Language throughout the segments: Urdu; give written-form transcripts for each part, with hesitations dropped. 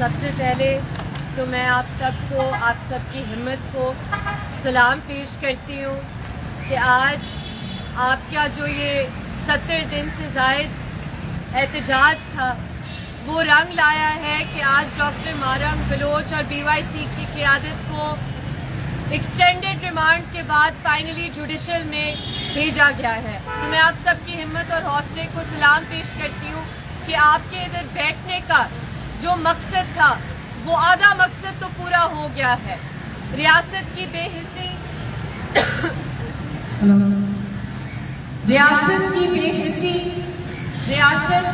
سب سے پہلے تو میں آپ سب کی ہمت کو سلام پیش کرتی ہوں کہ آج آپ کا جو یہ 70 دن سے زائد احتجاج تھا وہ رنگ لایا ہے کہ آج ڈاکٹر مارنگ بلوچ اور BYC کی قیادت کو ایکسٹینڈڈ ریمانڈ کے بعد فائنلی جوڈیشل میں بھیجا گیا ہے. تو میں آپ سب کی ہمت اور حوصلے کو سلام پیش کرتی ہوں کہ آپ کے ادھر بیٹھنے کا جو مقصد تھا وہ آدھا مقصد تو پورا ہو گیا ہے. ریاست کی بے حسی ریاست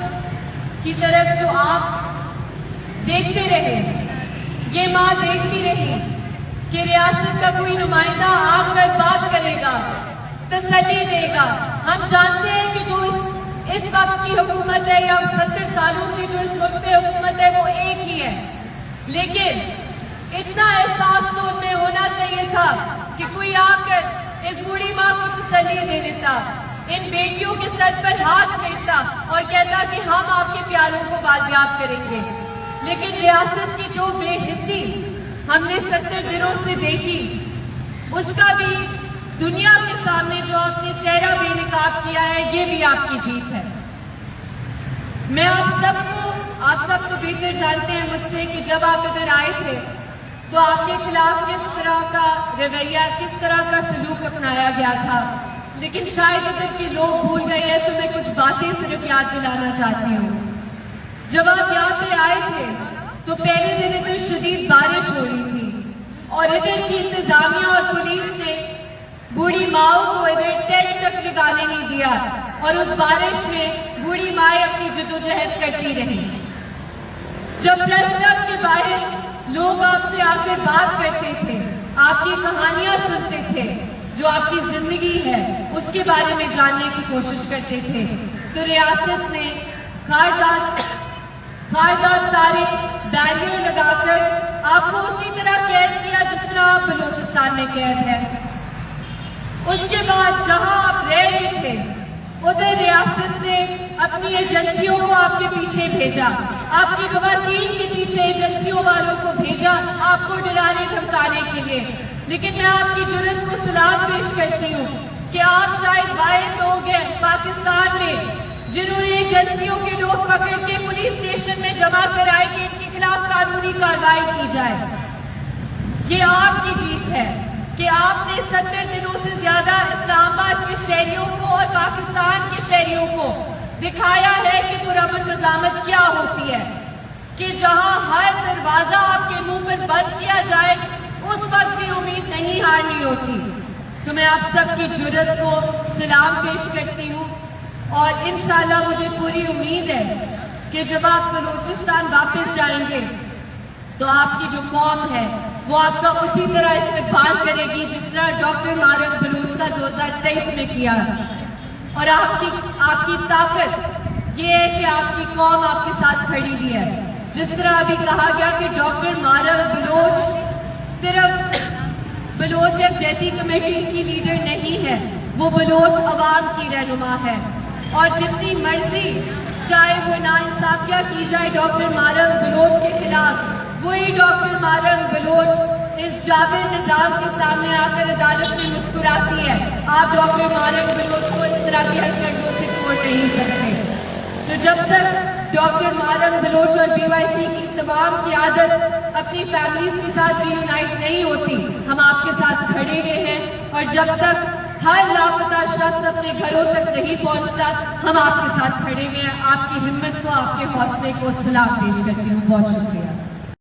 کی طرف جو آپ دیکھتے رہے، یہ ماں دیکھتی رہی کہ ریاست کا کوئی نمائندہ آ کر بات کرے گا، تسلی دے گا. ہم جانتے ہیں کہ جو اس وقت کی حکومت ہے یا 70 سالوں سے جو اس وقت پہ حکومت ہے وہ ایک ہی ہے، لیکن اتنا احساس تو ان میں ہونا چاہیے تھا کہ کوئی آ کر اس بوڑھی ماں کو تسلی دے دیتا، ان بیٹیوں کے سر پر ہاتھ پھیرتا اور کہتا کہ ہم آپ کے پیاروں کو بازیاب کریں گے. لیکن ریاست کی جو بے حسی ہم نے 70 دنوں سے دیکھی، اس کا بھی دنیا کے سامنے جو آپ نے چہرہ بے نقاب کیا ہے، یہ بھی آپ کی جیت ہے. میں آپ سب تو بہتر جانتے ہیں مجھ سے کہ جب آپ ادھر آئے تھے تو آپ کے خلاف کس طرح کا رویہ، کس طرح کا سلوک اپنایا گیا تھا. لیکن شاید ادھر کے لوگ بھول گئے ہیں تو میں کچھ باتیں صرف یاد دلانا چاہتی ہوں. جب آپ یہاں پہ آئے تھے تو پہلے دن ادھر شدید بارش ہو رہی تھی اور ادھر کی انتظامیہ اور پولیس نے بوڑھی ماؤں کو ادھر ٹینٹ تک لگانے نہیں دیا اور اس بارش میں بوڑھی مائیں اپنی جدوجہد کرتی رہی. جب پریس کلب کے باہر لوگ آپ سے آ کر بات کرتے تھے، آپ کی کہانیاں سنتے تھے، جو آپ کی زندگی ہے اس کے بارے میں جاننے کی کوشش کرتے تھے، تو ریاست نے خاردار تارے بیریئر لگا کر آپ کو اسی طرح قید کیا جس طرح آپ بلوچستان میں قید ہیں. اس کے بعد جہاں آپ رہ رہے تھے ادھر ریاست نے اپنی ایجنسیوں کو آپ کے پیچھے بھیجا، آپ کی خواتین کے پیچھے ایجنسیوں والوں کو بھیجا آپ کو ڈرانے دھمکانے کے لیے. لیکن میں آپ کی جرأت کو سلام پیش کرتی ہوں کہ آپ شاید واحد لوگ ہیں پاکستان میں جنہوں نے ایجنسیوں کے لوگ پکڑ کے پولیس اسٹیشن میں جمع کرائے کہ ان کے خلاف قانونی کارروائی کی جائے. یہ آپ کی جیت ہے کہ آپ نے 70 دنوں سے زیادہ اسلام آباد کے شہریوں کو اور پاکستان کے شہریوں کو دکھایا ہے کہ پرامن نظامت کیا ہوتی ہے، کہ جہاں ہر دروازہ آپ کے منہ پر بند کیا جائے اس وقت بھی امید نہیں ہارنی ہوتی. تو میں آپ سب کی جرأت کو سلام پیش کرتی ہوں اور انشاءاللہ مجھے پوری امید ہے کہ جب آپ بلوچستان واپس جائیں گے تو آپ کی جو قوم ہے وہ آپ کا اسی طرح استقبال کرے گی جس طرح ڈاکٹر مارنگ بلوچ کا 2023 میں کیا. اور آپ کی طاقت یہ ہے کہ آپ کی قوم آپ کے ساتھ کھڑی ہوئی ہے. جس طرح ابھی کہا گیا کہ ڈاکٹر مارنگ بلوچ صرف بلوچ یکجہتی کمیٹی کی لیڈر نہیں ہے، وہ بلوچ عوام کی رہنما ہے. اور جتنی مرضی چاہے وہ ناانصافیہ کی جائے ڈاکٹر مارنگ بلوچ کے خلاف، وہی ڈاکٹر مارنگ بلوچ اس جابر نظام کے سامنے آ کر عدالت میں مسکراتی ہے. آپ ڈاکٹر مارنگ بلوچ کو اس طرح کی حرکتوں سے چھوڑ نہیں سکتے. تو جب تک ڈاکٹر مارنگ بلوچ اور BYC کی تمام قیادت اپنی فیملیز کے ساتھ ری یونائٹ نہیں ہوتی، ہم آپ کے ساتھ کھڑے ہوئے ہیں. اور جب تک ہر لاپتہ شخص اپنے گھروں تک نہیں پہنچتا ہم آپ کے ساتھ کھڑے ہوئے ہیں. آپ کی ہمت کو، آپ کے حوصلے کو سلام پیش کرتی ہوں. بہت شکریہ.